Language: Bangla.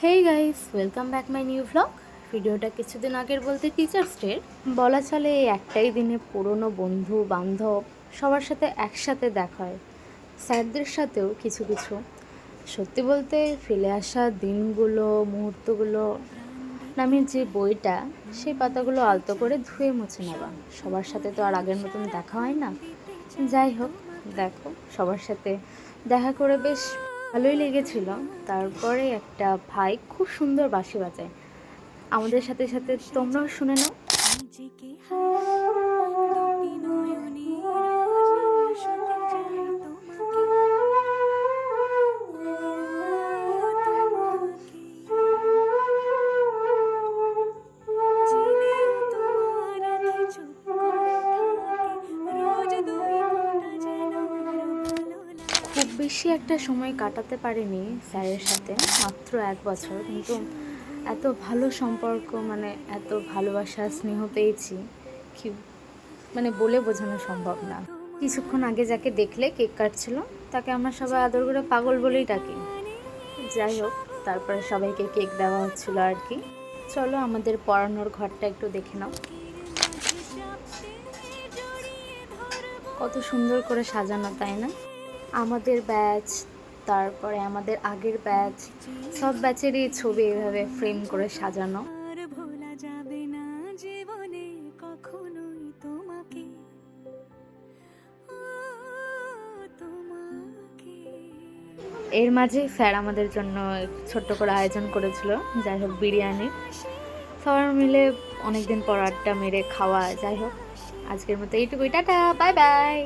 Hey guys, welcome back my new vlog. ভিডিওটা কিছুদিন আগের বলতে টিচার্স ডের বলা চলে। এই একটাই দিনে পুরনো বন্ধু বান্ধব সবার সাথে একসাথে দেখা হয়, স্যারদের সাথেও কিছু কিছু। সত্যি বলতে ফেলে আসা দিনগুলো, মুহূর্তগুলো নামের যে বইটা, সেই পাতাগুলো আলতো করে ধুয়ে মুছে নেওয়া। সবার সাথে তো আর আগের মতন দেখা হয় না। যাই হোক, দেখো সবার সাথে দেখা করে বেশ ভালোই লেগেছিল। তারপরে একটা ভাই খুব সুন্দর বাঁশি বাজায়, আমাদের সাথে সাথে তোমরাও শুনে নাও। নিজেকে দুটি নয়নে রোজ শুতে যাই তোমাকে, জেনেও তোমার আঁখি চুপ করে থাকে, রোজ দুই ফোঁটা যেন আরো ভালো লাগে। খুব বেশি একটা সময় কাটাতে পারিনি স্যারের সাথে, মাত্র 1 বছর, কিন্তু এত ভালো সম্পর্ক, মানে এত ভালোবাসা স্নেহ পেয়েছি কি বলে বোঝানো সম্ভব না। কিছুক্ষণ আগে যাকে দেখলে কেক কাটছিল, তাকে আমরা সবাই আদর করে পাগল বলেই ডাকি। যাই হোক, তারপরে সবাইকে কেক দেওয়া হচ্ছিল আর কি। চলো আমাদের পড়ানোর ঘরটা একটু দেখে নাও, কত সুন্দর করে সাজানো, তাই না? আমাদের ব্যাচ, তারপরে আমাদের আগের ব্যাচ, সব ব্যাচেরই ছবি এভাবে ফ্রেম করে সাজানো। ভোলা যাবে না জীবনে কখনোই তোমাকে, এর মাঝে স্যার আমাদের জন্য ছোট্ট করে আয়োজন করেছিল, যাই হোক বিরিয়ানি। সবাই মিলে অনেকদিন পর আড্ডা মেরে খাওয়া। যাই হোক, আজকের মতো এইটুকুই, টাটা, বাই বাই।